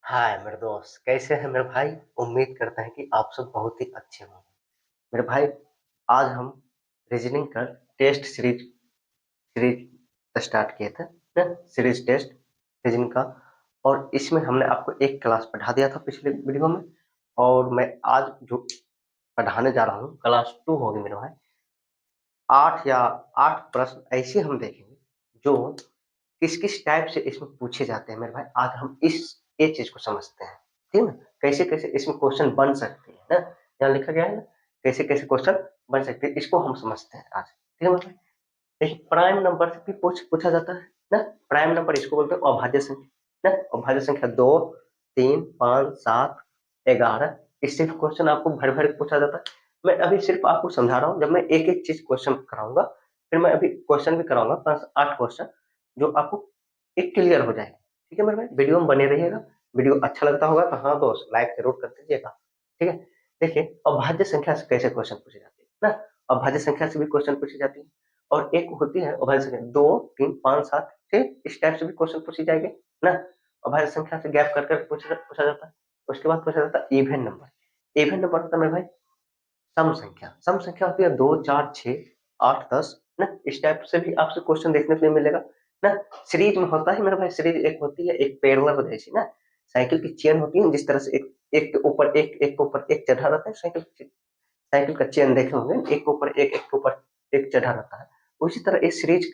हाय मेरे दोस्त, कैसे हैं मेरे भाई। उम्मीद करते हैं कि आप सब बहुत ही अच्छे होंगे। मेरे भाई, आज हम रीजनिंग का टेस्ट सीरीज सीरीज स्टार्ट किए थे ना। सीरीज टेस्ट रीजनिंग का। और इसमें हमने आपको एक क्लास पढ़ा दिया था पिछले वीडियो में। और मैं आज जो पढ़ाने जा रहा हूँ क्लास 2 होगी मेरे भाई। 8 प्रश्न ऐसे हम देखेंगे जो किस किस टाइप से इसमें पूछे जाते हैं मेरे भाई। आज हम इस ये चीज को समझते हैं, ठीक है ना। कैसे कैसे इसमें क्वेश्चन बन सकते हैं ना। यहाँ लिखा गया है ना, कैसे कैसे क्वेश्चन बन सकते हैं, इसको हम समझते हैं आज, ठीक है मतलब। देखिए, प्राइम नंबर से भी पूछा जाता है ना। प्राइम नंबर इसको बोलते हैं अभाज्य संख्या ना। अभाज्य संख्या 2, 3, 5, 7, 11, इससे भी क्वेश्चन आपको भर भर के पूछा जाता है। मैं अभी सिर्फ आपको समझा रहा हूँ। जब मैं एक एक चीज क्वेश्चन कराऊंगा, फिर मैं अभी क्वेश्चन भी कराऊंगा 5 8 क्वेश्चन, जो आपको एक क्लियर हो जाएगा। ठीक है मेरे भाई, वीडियो में बने रहिएगा। वीडियो अच्छा लगता होगा तो हाँ दोस्त, लाइक जरूर कर दीजिएगा, ठीक है। देखिए, अभाज्य संख्या से कैसे क्वेश्चन पूछे जाते हैं ना। अभाज्य संख्या से भी क्वेश्चन पूछी जाती है। और एक होती है अभाज्य संख्या 2, 3, 5, 7 से, इस टाइप से भी क्वेश्चन पूछी जाएगी ना। अभाज्य संख्या से गैप कर कर पूछा जाता है। उसके बाद पूछा जाता है इवन नंबर। इवन नंबर होता है मेरे भाई सम संख्या। सम संख्या होती है 2, 4, 6, 8, 10 ना। इस टाइप से भी आपसे क्वेश्चन देखने को मिलेगा ना। सीरीज में होता है मेरे भाई, सीरीज एक होती है, एक पैरेलल जैसी ना। साइकिल की चेन होती है, जिस तरह से एक एक के ऊपर एक के ऊपर एक चढ़ा रहता है। साइकिल का चेन देखे होंगे, एक के ऊपर एक के ऊपर एक चढ़ा रहता है। उसी तरह ये सीरीज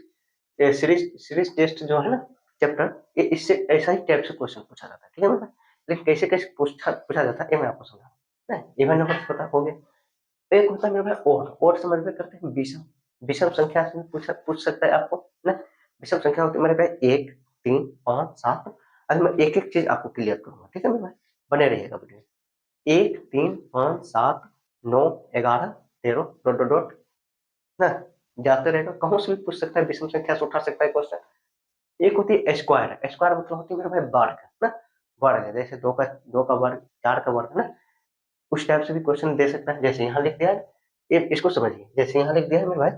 टेस्ट जो है ना, चैप्टर, ये इससे ऐसा ही टाइप से क्वेश्चन पूछा जाता है, ठीक है मेरे भाई। लेकिन कैसे कैसे पूछा जाता है ये मैं आपको समझा रहा हूँ। इवन नंबर पता हो गया। एक होता है मेरे भाई ओड समझ में करते हैं विषम। विषम संख्या से भी पूछ सकता है आपको ना। विषम संख्या होती है मेरे भाई 1, 3, 5, 7। अगर मैं एक एक चीज आपको क्लियर करूंगा, ठीक है मेरे भाई, बने रहिएगा वीडियो। 1, 3, 5, 7, 9, 11, 13 डॉट डॉट डॉट ना। जाते रहेगा, कहूं से भी पूछ सकता है, विषम संख्या से उठा सकता है क्वेश्चन। एक होती है स्क्वायर। स्क्वायर मतलब होती है मेरे भाई वर्ग ना। वर्ग जैसे दो का वर्ग, 4 का वर्ग ना। उस टाइप से भी क्वेश्चन दे सकता है। जैसे यहाँ लिख दिया है, ये इसको समझिए। जैसे यहाँ लिख दिया है मेरे भाई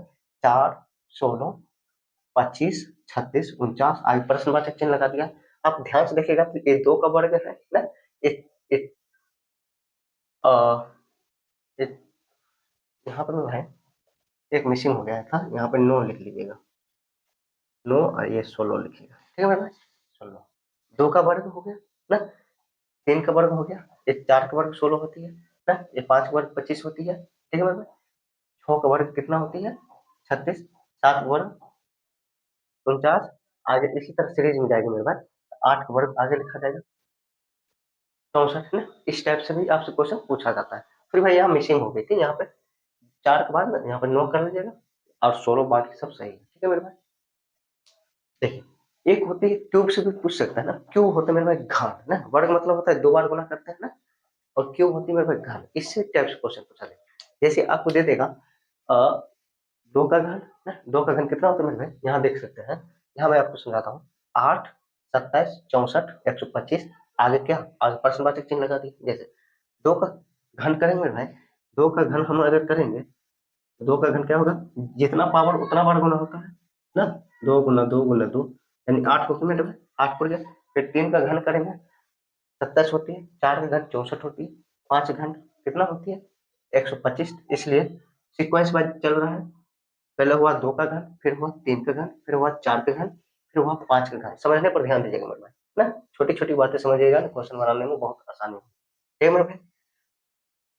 4, 16, 25, 36, 49, आगे प्रश्नवाचक चिन्ह लगा दिया। आप ध्यान से देखिएगा तो ये 2 का वर्ग है ना। ये, ये, आ, ये यहाँ पर मेरे भाई एक मिसिंग हो गया था, यहाँ पर 9 लिख लीजिएगा। 9 और ये 16 लिखिएगा, ठीक है मेरे भाई। 16 2 का वर्ग हो गया ना। 3 का वर्ग हो गया। ये 4 का वर्ग 16 होती है ना। ये 5 का वर्ग 25 होती है, ठीक है मेरे भाई। 6 का वर्ग कितना होती है? 36। 7 का वर्ग 49। आगे इसी तरह सीरीज में जाएगी मेरे भाई। 8 का वर्ग आगे लिखा जाएगा 64 ना। इस टाइप से भी आपसे क्वेश्चन पूछा जाता है। फिर भाई यहाँ मिसिंग हो गई थी, यहाँ पे 4 के बाद ना यहाँ पे 9 कर लीजिएगा। और 16 बाकी सब सही है, ठीक है मेरे भाई। देखिए, एक होती है क्यूब से भी पूछ सकता है ना। क्यूब होता है मेरे भाई घन ना। वर्ग मतलब होता है 2 बार गुना करते हैं ना। और क्यूब होती है मेरे भाई घन। इससे टाइप से क्वेश्चन पूछा जाएगा। जैसे आपको दे देगा 2 का घन ना। 2 का घन कितना होता है मेरे भाई, यहाँ देख सकते हैं। यहाँ मैं आपको समझाता हूँ। 8, 27, 64, 125। आगे क्या, आगे प्रश्नवाचक चिन्ह लगा दिए। जैसे 2 का घन करेंगे मेरे भाई, 2 का घन हम अगर करेंगे तो 2 का घन क्या होगा, जितना पावर उतना बार गुना होता है ना। 2 गुना 2 गुना 2 यानी 8 होती है मेरे भाई। 8 पर गया। फिर 3 का घन करेंगे, 27 होती है। 4 का घन 64 होती है। 5 घन कितना होती है, 125। इसलिए सीक्वेंस वाइज चल रहा है। पहले हुआ 2 का घन, फिर हुआ 3 का घन, फिर हुआ 4 का घन, फिर हुआ 5 का घन। समझने पर ध्यान दीजिएगा मेरे भाई ना। छोटी छोटी बातें समझिएगा ना, क्वेश्चन बनाने में बहुत आसानी होगी, ठीक है मेरे भाई।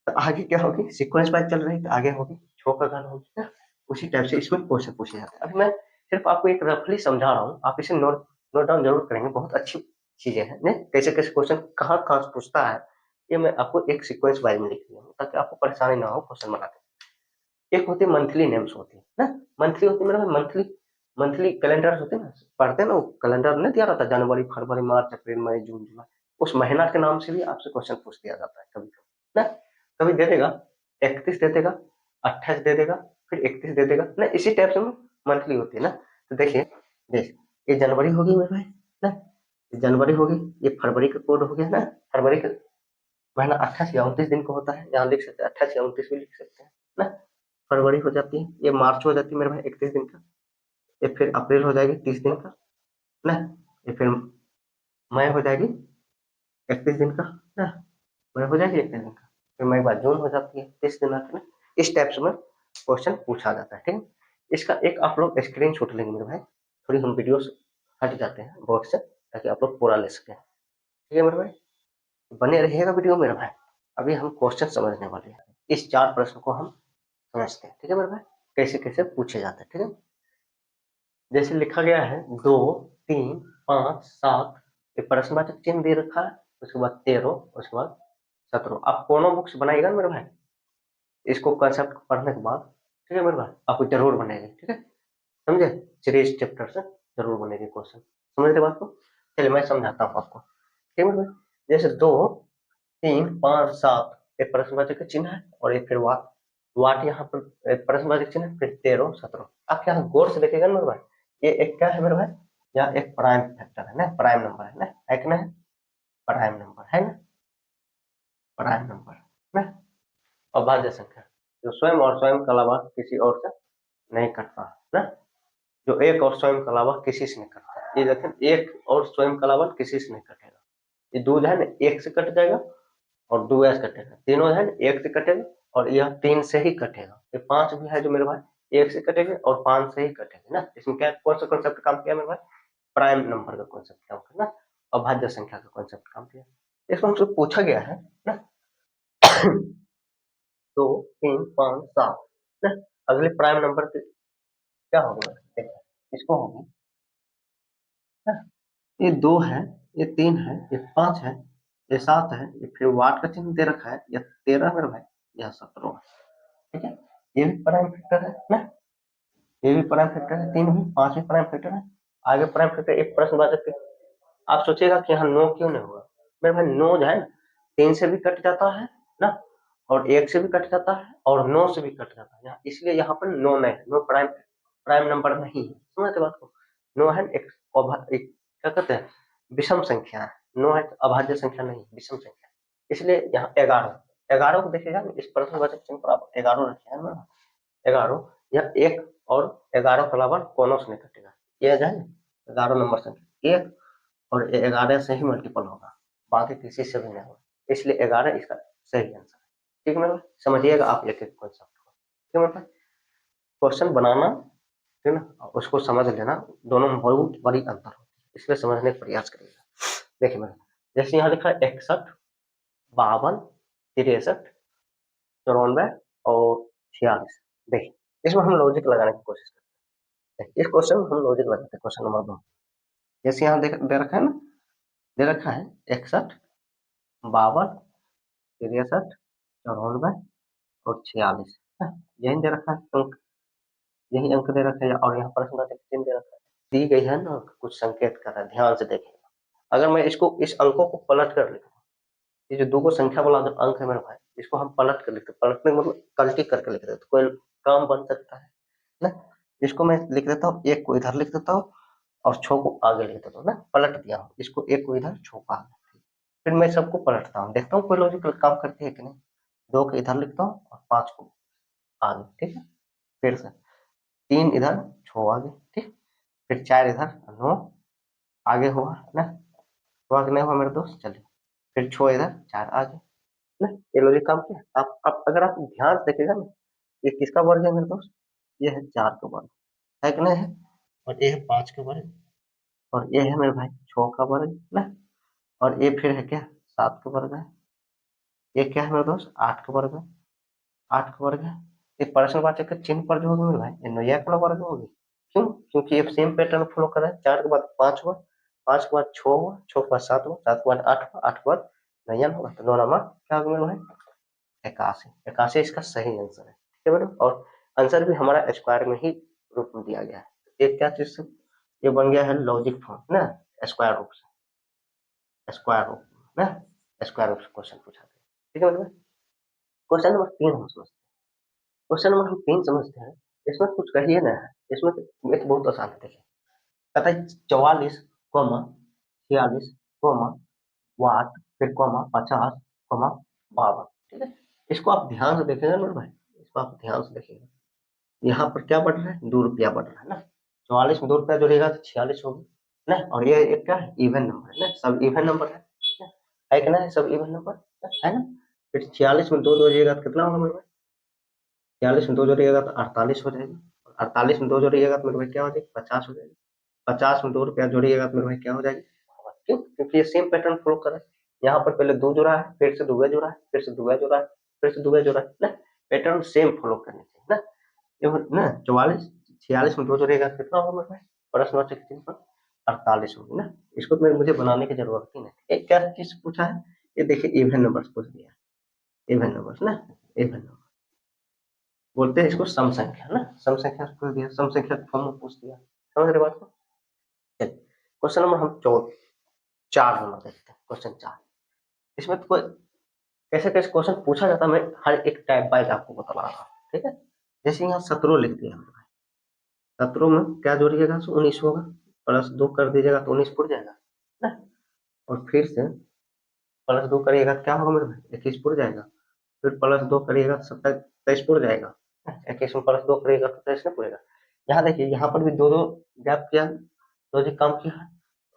तो आगे क्या होगी, सीक्वेंस वाइज चल रही है तो आगे होगी 6 का घन होगी ना। उसी टाइप से इसमें क्वेश्चन पूछे जाते हैं। अभी मैं सिर्फ आपको एक रफली समझा रहा हूँ, आप इसे नोट नोट डाउन जरूर करेंगे। बहुत अच्छी चीजें हैं ने, कैसे कैसे क्वेश्चन कहाँ कहाँ से पूछता है, ये मैं आपको एक सीक्वेंस वाइज में लिख दिया हूँ ताकि आपको परेशानी ना हो क्वेश्चन बनाते। एक होती है मंथली नेम्स होती है ना। मंथली होती है मेरा मंथली मंथली कैलेंडर होते हैं ना। पढ़ते हैं ना, वो कैलेंडर नहीं दिया रहता, जनवरी, फरवरी, मार्च, अप्रैल, मई, जून, जुलाई। उस महीना के नाम से भी आपसे क्वेश्चन पूछ दिया जाता है कभी कभी ना। कभी दे देगा 31 दे देगा, 28 दे देगा, फिर 31 दे देगा ना। इसी टाइप से मंथली होती है ना। तो देखिए, देख, ये जनवरी होगी मेरे भाई ना। ये जनवरी होगी। ये फरवरी का कोड हो गया ना। फरवरी का महीना 28 या 29 दिन का होता है, यहाँ लिख सकते हैं 28 या 29 भी लिख सकते हैं ना। फरवरी हो जाती है, ये मार्च हो जाती है मेरे भाई 31 दिन का। ये फिर अप्रैल हो जाएगी 30 दिन का ना। ये फिर मई हो जाएगी 31 दिन का ना, मेरा हो जाएगी 31 दिन का, फिर मेरी बात जून हो जाती है, 30 दिन आते ना। इस टाइप से में क्वेश्चन पूछा जाता है, ठीक है। इसका एक आप लोग स्क्रीन शॉट लेंगे मेरे भाई, थोड़ी हम वीडियो से हट जाते हैं बोर्ड से, ताकि आप लोग पूरा ले सकें, ठीक है मेरे भाई। बने रहिएगा वीडियो मेरे भाई, अभी हम क्वेश्चन समझने वाले हैं, इस 4 प्रश्न को हम समझते हैं, ठीक है मेरे भाई, कैसे कैसे पूछे जाते हैं, ठीक है। जैसे लिखा गया है 2, 3, 5, 7, एक प्रश्नवाचक चिन्ह दे रखा है, उसके बाद 13, उसके बाद 17। आप कोनो बुक्स बनाइएगा ना मेरे भाई, इसको कंसेप्ट पढ़ने के बाद, ठीक है मेरे भाई, आपको जरूर बनेगी, ठीक है, समझे। सीरीज चैप्टर से जरूर बनेगी क्वेश्चन, समझ रहे बात को। चलिए मैं समझाता हूँ आपको, ठीक है मेरे भाई। जैसे 2, 3, 5, 7 एक प्रश्नवाचक का चिन्ह है, और एक फिर वाट, वाट यहाँ पर एक प्रश्नवाचक चिन्ह है, फिर 13, 17। आप यहाँ गौर से देखिएगा ना मेरे भाई, ये एक क्या है मेरे भाई, यहाँ एक प्राइम फैक्टर है ना, प्राइम नंबर है ना, है कि नहीं, प्राइम नंबर है ना, प्राइम नंबर ना, अभाज्य संख्या, जो स्वयं और स्वयं के अलावा किसी और से नहीं कटता ना, जो एक और स्वयं के अलावा किसी से नहीं कटता। ये देखें, एक और स्वयं के अलावा किसी से नहीं कटेगा, ये दो जो है ना एक से कट जाएगा, और 2 ऐसे कटेगा, तीनों है ना एक से कटेगा, और यह 3 से ही कटेगा। ये 5 भी है जो मेरे भाई एक से कटेगा और 5 से ही कटेगा ना। इसमें क्या कौन सा कॉन्सेप्ट काम किया मेरे भाई, प्राइम नंबर का कॉन्सेप्ट काम किया ना, अभाज्य संख्या का कॉन्सेप्ट काम किया। इसमें हमसे पूछा गया है ना 2, 3, 5, 7 ना, अगले प्राइम नंबर के क्या होगा, देखो इसको होगी ना, ये 2 है, ये 3 है, ये 5 है, ये 7 है, ये फिर वाट का चिन्ह दे रखा है, यह 13 मेरे भाई, यह 17 है, ठीक है। ये भी प्राइम फैक्टर है ना, ये भी प्राइम फैक्टर है, 3 भी, 5 भी प्राइम फैक्टर है। आगे प्राइम फैक्टर एक प्रश्न बात है, आप सोचिएगा कि यहाँ 9 क्यों नहीं हुआ, मेरे भाई 9 जो है 3 से भी कट जाता है ना, और 1 से भी कट जाता है, और 9 से भी कट जाता है, इसलिए यहाँ पर 9 नहीं है, 9 प्राइम प्राइम नंबर नहीं है, समझते बात को। 9 है एक क्या कहते हैं, विषम संख्या है, 9 है तो अभाज्य संख्या नहीं, विषम संख्या, इसलिए यहाँ 11, 11 को देखिएगा इस प्रश्नवाचक चिन्ह पर आप 11 रखे हैं ना, 11, यह 1 और 11 के अलावा कोनो से नहीं कटेगा, ये जो है 11 नंबर संख्या 1 और 11 से ही मल्टीपल होगा, बाकी किसी से भी नहीं होगा, इसलिए 11 इसका सही आंसर है, ठीक है मेरे भाई, समझिएगा आप एक एक कॉन्सेप्ट को, ठीक है मेरे भाई। क्वेश्चन बनाना, ठीक है ना, उसको समझ लेना, दोनों में बहुत बड़ी अंतर होती है, इसलिए समझने का प्रयास करिएगा। देखिए मेरे, जैसे यहाँ लिखा है 61, 52, 63, 94 और 46। देखिए इसमें हम लॉजिक लगाने की कोशिश करते हैं, इस क्वेश्चन में हम लॉजिक लगाते हैं, क्वेश्चन नंबर 2। जैसे यहाँ दे रखा है ना, दे रखा है 61, 52, 63, 94 और 46, यही दे रखा है अंक, यही अंक दे रखा है, और यहाँ प्रश्नवाचक चिन्ह दे रखा है, दी गई है ना, कुछ संकेत कर रहा है, ध्यान से देखिए। अगर मैं इसको इस अंकों को पलट कर लिखूं, ये जो दो को संख्या वाला जो अंक है मेरे भाई, इसको हम पलट कर लिखते, पलटने का मतलब कल्टी करके लिख देते, कोई काम बन सकता है ना। इसको मैं लिख देता हूँ, एक को इधर लिख देता हूँ और 6 को आगे लिख देता हूँ ना, पलट दिया हूँ इसको, एक को इधर 6 को आगे, फिर मैं सबको पलटता हूँ, देखता हूँ कोई लॉजिकल काम करती है कि नहीं। 2 को इधर लिखता हूँ और 5 को आगे, ठीक है, फिर से 3 इधर 6 आगे, ठीक, फिर 4 इधर 9 आगे हुआ ना, हुआ कि नहीं हुआ मेरे दोस्त, चलिए फिर 6 इधर 4 आगे ना, ये लॉजिक काम किया। आप अगर आप ध्यान से देखिएगा ना, ये किसका वर्ग है मेरे दोस्त, ये है 4 का वर्ग, है कि नहीं है, और ये है 5 का वर्ग, और ये है मेरे भाई 6 का वर्ग ना, और ये फिर है क्या 7 का वर्ग है, ये क्या है मेरे दोस्त 8 का वर्ग है, 8 का वर्ग है। ये प्रश्नवाचक के चिन्ह पर जो होगी मेरे भाई, ये नैयायिक वर्ग होगी, क्यों, क्योंकि ये सेम पैटर्न फॉलो कर रहा है, 4 के बाद 5 हुआ, 5 के बाद 6 हुआ, 6 के बाद 7 हुआ, 7 के बाद 8 हुआ, 8 के बाद नयन होगा, तो 9 नंबर क्या होगा मेरे भाई 81, 81 इसका सही आंसर है, ठीक है मैडम। और आंसर भी हमारा स्क्वायर में ही रूप में दिया गया है, ये क्या चीज से, ये बन गया है लॉजिक फॉर्म ना, स्क्वायर रूप से, स्क्वायर रूप ना, स्क्वायर रूप से क्वेश्चन पूछा गया, ठीक है मैडम। क्वेश्चन नंबर 3 हम समझते हैं, क्वेश्चन नंबर हम 3 समझते हैं, इसमें कुछ कहिए ना है, इसमें तो बहुत आसान है, देखिए कहता है 44, 46, वाट, फिर 50, 52, ठीक है। इसको आप ध्यान से देखेंगे मेरे भाई, इसको आप ध्यान से देखिएगा, यहाँ पर क्या बढ़ रहा है, 2 रुपया बढ़ रहा है ना, 44 में 2 रुपया जोड़ेगा तो 46 होगी ना, और ये एक क्या है इवन नंबर है ना, सब इवन नंबर है ना? है कि ना, है सब इवन नंबर, है ना। फिर 46 में 2 जोड़िएगा तो कितना होगा मेरे भाई, 46 में 2 जोड़िएगा तो 48 हो जाएगा, और 48 में 2 जोड़िएगा तो मेरे भाई क्या हो जाएगी, 50 हो जाएगी, 50 में 2 रुपया जोड़िएगा तो मेरे भाई क्या हो जाएगी, क्यों, क्योंकि ये सेम पैटर्न फॉलो कर रहा है। यहाँ पर पहले 2 जुड़ा है, फिर से 2 जुड़ा है, फिर से 2 जुड़ा है, फिर से 2 जुड़ा है ना, पैटर्न सेम फॉलो करने चाहिए ना। देखो ना, 44 46 में 2 जोड़िएगा तो कितना होगा मेरे भाई, प्रश्न वाचक चिन्ह पर 48 होगी ना। इसको तो मुझे बनाने की जरूरत ही नहीं। एक क्या चीज पूछा है, ये देखिए इवन नंबर्स पूछ दिया, इवन नंबर्स ना, इवन नंबर बोलते हैं इसको, सम संख्या ना, सम संख्या पूछ दिया, सम संख्या फॉर्म में पूछ दिया, समझ रहे बात को। चलिए क्वेश्चन नंबर हम 4 नंबर देखते हैं, क्वेश्चन 4। इसमें तो कोई कैसे कैसे क्वेश्चन पूछा जाता है, मैं हर एक टाइप वाइज आपको बता रहा हूँ, ठीक है। जैसे यहाँ 17 लिख दिया हमने, 17 में क्या जोड़िएगा, 19 होगा, प्लस 2 कर दीजिएगा तो 19 पुर जाएगा ना, और फिर से प्लस 2 करिएगा तो क्या होगा मेरे भाई, 21 पुर जाएगा, फिर प्लस 2 करिएगा तो 27 23 पुर जाएगा, 21 में प्लस 2 करिएगा तो 23 नहीं पुरेगा। यहाँ देखिए, यहाँ पर भी दो दो गैप किया, लॉजिक काम किया है,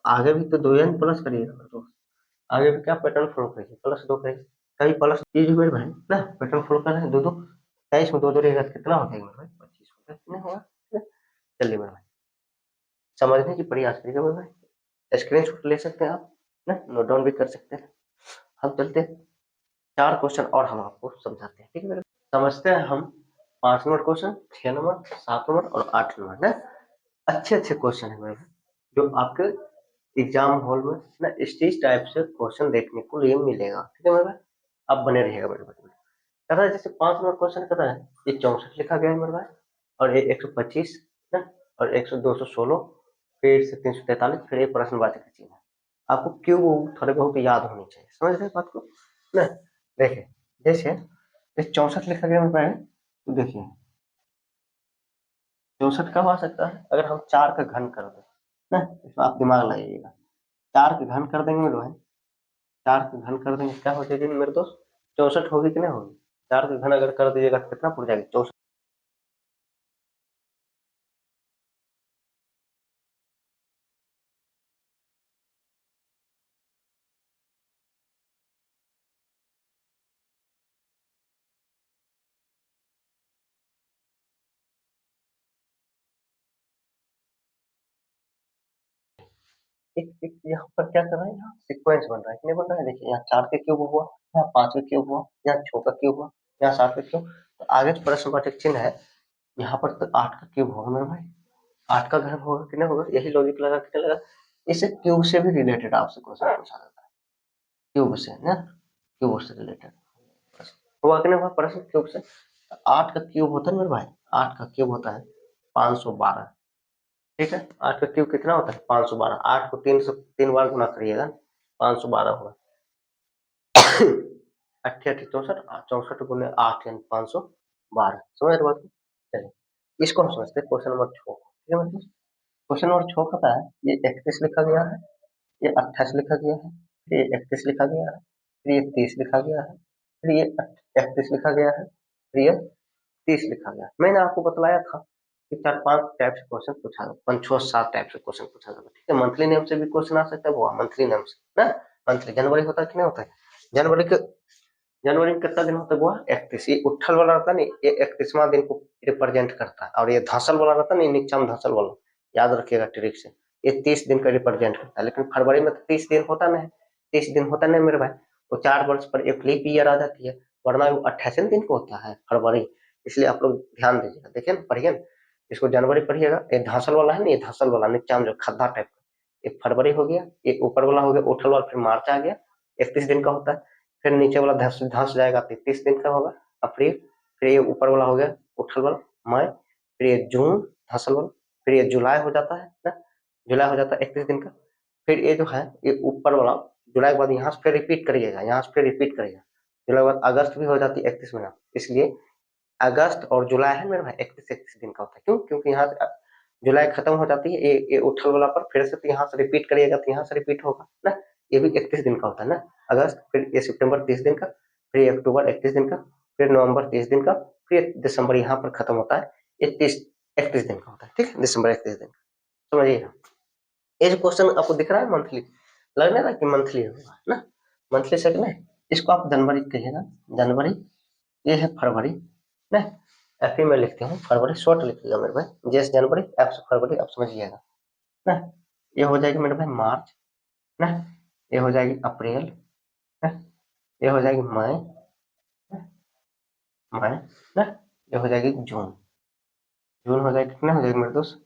आगे भी तो 2 n प्लस करिएगा तो आगे भी क्या पैटर्न फॉलो करिए, प्लस 2 करिए, कभी प्लस चीज मेरे भाई ना, पैटर्न फॉलो कर रहे हैं, 2 2 23 में 2 जोड़िएगा तो कितना हो जाएगा मेरे भाई, 25 होगा, कितना होगा, ठीक है? चलिए मेरे भाई, समझने की प्रयास करिएगा मेरे भाई, स्क्रीनशॉट ले सकते हैं आप ना, नोट डाउन भी कर सकते हैं। हम चलते हैं 4 क्वेश्चन और हम आपको समझाते हैं, ठीक है मेरे, समझते हैं हम 5 नंबर क्वेश्चन, 6 नंबर, 7 नंबर और 8 नंबर ना, अच्छे अच्छे क्वेश्चन है मेरे भाई, जो आपके एग्जाम हॉल में ना इस टाइप से क्वेश्चन देखने को लिए मिलेगा, ठीक है मेरे भाई, आप बने रहिएगा मेरे भाई। कहता है जैसे 5 नंबर क्वेश्चन कहता है, ये 64 लिखा गया है मेरे भाई, और ये 125 ना, और 100 216, फिर से 343, फिर ये प्रश्नवाचक चिन्ह है। आपको क्यों वो थोड़े बहुत याद होनी चाहिए, समझ रहे बात को ना। देखिए जैसे 64 लिखा गया मेरे भाई, तो देखिए 64 कब आ सकता है, अगर हम 4 का घन कर दें ना, इसमें आप दिमाग लगाइएगा, 4 का घन कर देंगे मेरे भाई, 4 का घन कर देंगे क्या हो जाएगी मेरे दोस्त, 64 होगी कि नहीं होगी, 4 का घन अगर कर दीजिएगा तो कितना पड़ जाएगा, 64। एक एक यहाँ पर क्या कर रहा है, यहाँ सीक्वेंस बन रहा है कि नहीं बन रहा है, देखिए यहाँ 4 का क्यूब हुआ, यहाँ 5 का क्यूब हुआ, यहाँ 6 का क्यूब हुआ, यहाँ 7 का क्यूब, तो आगे जो प्रश्नवाचक चिन्ह है, यहाँ पर तो 8 का क्यूब होगा मेरे भाई, 8 का घन होगा कि नहीं होगा, यही लॉजिक लगा के चलेगा। इसे क्यूब से भी रिलेटेड आपसे क्वेश्चन पूछा जाता है, क्यूब से ना, क्यूब से रिलेटेड हुआ कि नहीं हुआ प्रश्न क्यूब से। 8 का क्यूब होता है मेरे भाई, 8 का क्यूब होता है 512, ठीक है, 8 का क्यूब कितना होता है 512, 8 को 3 से 3 बार गुना करिएगा 512 होगा, 88 64, 64 गुने 8 यानी 512, समझ रहे बात को। चलिए इसको हम समझते हैं क्वेश्चन नंबर 6, ठीक है मतलब क्वेश्चन नंबर 6 कहता है, ये 31 लिखा गया है, ये 28 लिखा गया है, फिर ये 31 लिखा गया है, फिर ये 30 लिखा गया है, फिर ये 31 लिखा गया है, फिर ये 30 लिखा गया है। मैंने आपको बतलाया था कि 4-5 टाइप से क्वेश्चन पूछा जाता है, 5-6-7 टाइप से क्वेश्चन पूछा जाता है, ठीक है। मंथली नेम से भी क्वेश्चन आ सकता है, वो मंथली नेम से ना, मंथली जनवरी होता है कि नहीं होता है, जनवरी के जनवरी में कितना दिन होता है, वो 31, ये उठल वाला रहता है नहीं, ये 31वां दिन को रिप्रेजेंट करता है, और ये धसल वाला रहता है नहीं, नीचा में धसल वाला, याद रखिएगा ट्रिक से, ये 30 दिन का रिप्रेजेंट करता है, लेकिन फरवरी में तो 30 दिन होता नहीं, 30 दिन होता नहीं मेरे भाई, वो 4 वर्ष पर एक लीप ईयर आ जाती है, वरना वो 28 दिन को होता है फरवरी, इसलिए आप लोग ध्यान दीजिएगा, देखिए ना पढ़िए ना, इसको जनवरी पढ़िएगा, ये धसल वाला है ना, ये धसल वाला नीचा में जो खद्दा टाइप का, ये फरवरी हो गया, ये ऊपर वाला हो गया उठल वाला, फिर मार्च आ गया 31 दिन का होता है, फिर नीचे वाला धस धस जाएगा 33 दिन का होगा अप्रैल, फिर ये ऊपर वाला हो गया उठल वाला मई, फिर ये जून धसल वाला, फिर ये जुलाई हो जाता है ना, जुलाई हो जाता है 31 दिन का, फिर ये जो है ये ऊपर वाला जुलाई के बाद यहाँ से फिर रिपीट करिएगा, यहाँ से फिर रिपीट करिएगा, जुलाई के बाद अगस्त भी हो जाती है 31 महीना, इसलिए अगस्त और जुलाई है मेरे भाई 31 दिन का होता है, क्यों, क्योंकि यहाँ से जुलाई खत्म हो जाती है, ये उठल वाला पर फिर से तो यहाँ से रिपीट करिएगा तो यहाँ से रिपीट होगा ना, ये भी 31 दिन का होता है ना, अगस्त, फिर ये सितंबर 30 दिन का, फिर ये अक्टूबर 31 दिन का, फिर नवंबर 30 दिन का, फिर दिसंबर यहाँ पर खत्म होता है, ये 31 दिन का होता है, ठीक है, दिसंबर 31 दिन का, समझिए। ये जो क्वेश्चन आपको दिख रहा है मंथली, लग रहा है कि मंथली होगा ना, मंथली सेकंड है, इसको आप जनवरी कहिएगा, जनवरी, ये है फरवरी ना, एफ में लिखते हैं फरवरी, शॉर्ट लिखिएगा मेरे भाई, जैसे जनवरी एफ से फरवरी, आप समझिएगा ना। ये हो जाएगी मेरे भाई मार्च ना, ये हो जाएगी अप्रैल ना, ये हो जाएगी मई मई ना, ये हो जाएगी जून, जून हो जाएगी, कितना हो जाएगी मेरे दोस्त,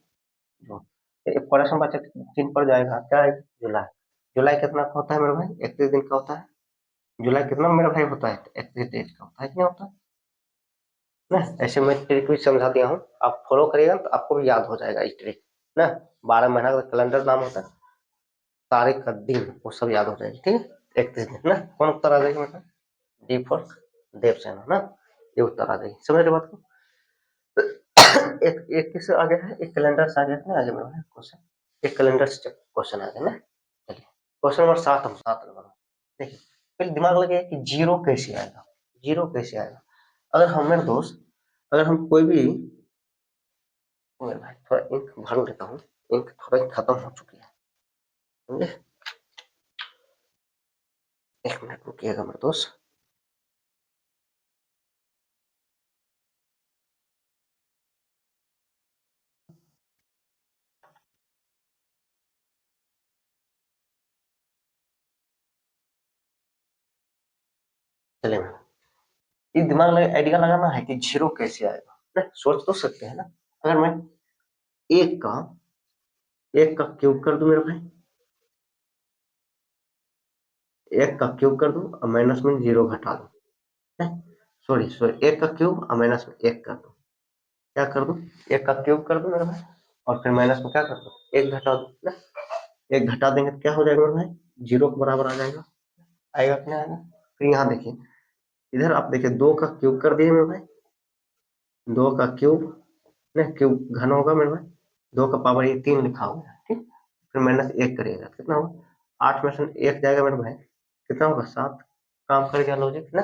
जून। प्रश्न बचा तीन पर जाएगा, क्या है, जुलाई, जुलाई कितना का होता है मेरे भाई, 31 दिन का होता है, जुलाई कितना मेरा भाई होता है, 31 डेज का होता है, क्या होता है ना। ऐसे मैं ट्रिक भी समझा दिया हूँ, आप फॉलो करिएगा तो आपको भी याद हो जाएगा इस ट्रिक ना। 12 महीना का कैलेंडर नाम होता है, तारीख का दिन वो सब याद हो जाएगी, ठीक है। 31 दिन ना, कौन उत्तर आ जाएगी मतलब, डी फॉर देवसेना ना, ये उत्तर आ जाएगी, समझ रहे बात को। एक एक किस आ गया है, एक कैलेंडर से आ गया है, आगे बढ़ो क्वेश्चन, एक कैलेंडर से क्वेश्चन आ गया ना। चलिए क्वेश्चन नंबर 7, हम 7 नंबर देखिए, फिर दिमाग लगे कि जीरो कैसे आएगा, जीरो कैसे आएगा। अगर हम मेरे दोस्त, अगर हम कोई भी, मेरे भाई थोड़ा इंक भर लेता हूँ, इंक थोड़ा खत्म हो चुकी है, समझे, एक मिनट रुकिएगा मेरे दोस्त। चलिए ये दिमाग लगे आइडिया लगाना है कि जीरो कैसे आएगा ना, सोच तो सकते हैं ना। अगर मैं एक का एक का क्यूब कर दूं मेरे भाई, एक का क्यूब कर दूं और माइनस में जीरो घटा दूं, सॉरी सॉरी, एक का क्यूब और माइनस में एक कर दूं, क्या कर दूं, एक का क्यूब कर दूं मेरे भाई, और फिर माइनस में क्या कर दूं, एक घटा दूं ना, एक घटा देंगे तो क्या हो जाएगा मेरे भाई, जीरो के बराबर आ जाएगा, आएगा कि नहीं आएगा। फिर यहाँ देखिए, इधर आप देखिए, दो का क्यूब कर दिए मेरे भाई, दो का क्यूब ना, क्यूब घन होगा मेरे भाई, दो का पावर ये 3 लिखा हुआ है, ठीक। फिर माइनस एक करिएगा, कितना होगा, 8 में से एक जाएगा मेरे भाई, कितना होगा, 7, काम कर गया लॉजिक ना।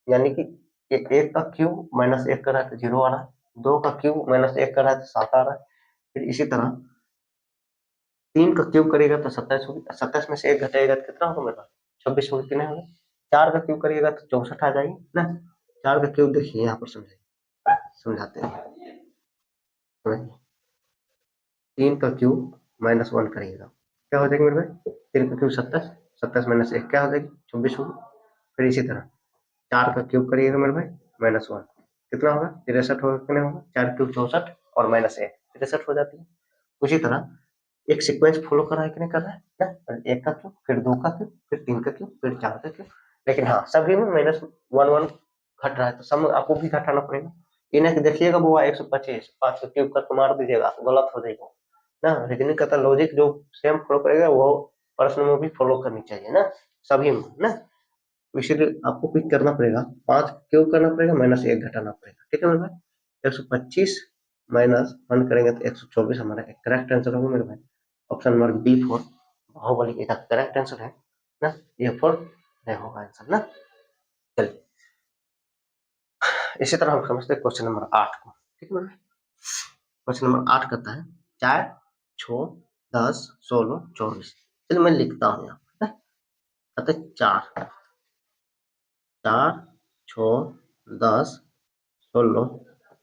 यानी कि एक का क्यूब माइनस एक कर रहा है तो जीरो आ रहा है, दो का क्यूब माइनस एक कर रहा है तो 7 आ रहा है। फिर इसी तरह 3 का क्यूब करेगा तो 27 होगी, 27 में से एक घटेगा तो कितना होगा मेरे पास, 26 होगी, कितने होगा, 4 का क्यूब करिएगा तो 64 आ जाएगी ना। 4 का क्यूब देखिए यहाँ पर समझाइए, समझाते हैं, समझिए। 3 का क्यूब माइनस 1 करिएगा, क्या हो जाएगा मेरे भाई, 3 का क्यूब 27, 27 माइनस एक क्या हो जाएगी, 24 होगी। फिर इसी तरह 4 का क्यूब करिएगा मेरे भाई, माइनस 1 कितना होगा, 63 होगा, कितना होगा, 4 क्यूब 64 और माइनस एक 63 हो जाती है। उसी तरह एक सीक्वेंस फॉलो कर रहा है कि नहीं कर रहा है ना, एक का क्यूब, फिर दो का क्यूब, फिर 3 का क्यूब, फिर 4 का क्यूब, लेकिन हाँ सभी में माइनस 1 1 घट रहा है, तो सब आपको भी घटाना पड़ेगा। ये ना कि देखिएगा वो 125 5 का क्यूब करके मार दीजिएगा तो गलत हो जाएगा ना, रीजनिंग का लॉजिक जो सेम फॉलो करेगा वो प्रश्न में भी फॉलो करनी चाहिए ना, सभी में ना। तो इसीलिए आपको पिक करना पड़ेगा, 5 क्यूब करना पड़ेगा, माइनस एक घटाना पड़ेगा, ठीक है मेरे भाई। 125 माइनस 1 करेंगे तो 124 हमारा करेक्ट आंसर होगा मेरे भाई, option number B for Baahubali इसका करेक्ट आंसर है ना, ये फॉर नहीं होगा आंसर ना। चलिए इसी तरह हम समझते हैं क्वेश्चन नंबर 8 को, ठीक है मेरे भाई। क्वेश्चन नंबर 8 कहता है 4 6 10 16 24, चलिए मैं लिखता हूँ यहाँ पर, कहते हैं 4 4 6 10 16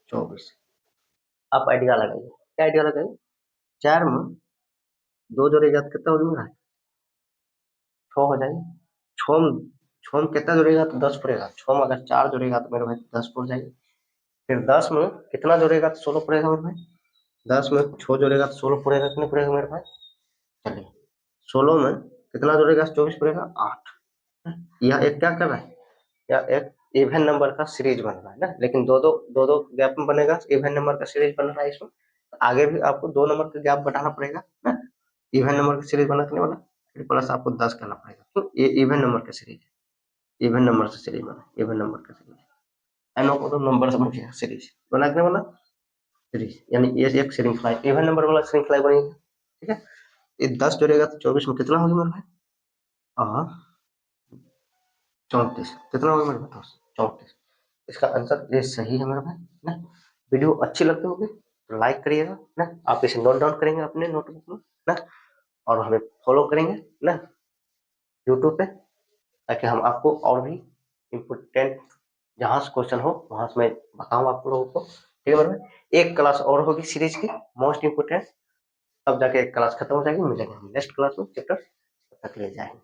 24, आप आइडिया लगाइए, क्या आइडिया लगाइए, 4 में 2 जोड़ेगा तो कितना हो जाएगा, 6 हो जाएगा, 6 में 6 में कितना जोड़ेगा तो 10 पड़ेगा, 6 में अगर 4 जोड़ेगा तो मेरे भाई 10 पड़ जाएगा। फिर 10 में कितना जोड़ेगा तो 16 पड़ेगा मेरे भाई, 10 में 6 जोड़ेगा तो 16 पड़ेगा, कितने पड़ेगा मेरे भाई, चलिए 16 में कितना जोड़ेगा तो 24 पड़ेगा, 8। यह एक क्या कर रहा है, या एक इवन नंबर का सीरीज बन रहा है ना, लेकिन दो दो गैप में बनेगा, इवन नंबर का सीरीज बन रहा है इसमें, आगे भी आपको 2 नंबर का गैप बढ़ाना पड़ेगा ना, इवन नंबर का सीरीज बना के नहीं बना, फिर प्लस आपको 10 करना पड़ेगा, तो ये इवन नंबर का सीरीज है, इवन नंबर से सीरीज बना, इवन नंबर का सीरीज, एन को तो नंबर से बन गया सीरीज, बना के नहीं बना सीरीज, यानी ये एक श्रृंखला इवन नंबर वाला श्रृंखला बनेगी, ठीक है। ये 10 जोड़ेगा तो 24 में कितना होगा मेरे भाई, और 34, कितना होगा मेरे पास, 34, इसका आंसर ये सही है मेरे भाई ना। वीडियो अच्छी लगती होगी तो लाइक करिएगा ना, आप इसे नोट डाउन करेंगे अपने नोटबुक में ना, और हमें फॉलो करेंगे ना यूट्यूब पे, ताकि हम आपको और भी इम्पोर्टेंट जहाँ से क्वेश्चन हो वहाँ से मैं बताऊँ आप लोगों को। ठीक है मेरे भाई, एक क्लास और होगी सीरीज की मोस्ट इम्पोर्टेंट, तब जाके एक क्लास खत्म हो जाएगी, मिलेंगे हम नेक्स्ट क्लास में चैप्टर, तब तक ले जाएंगे।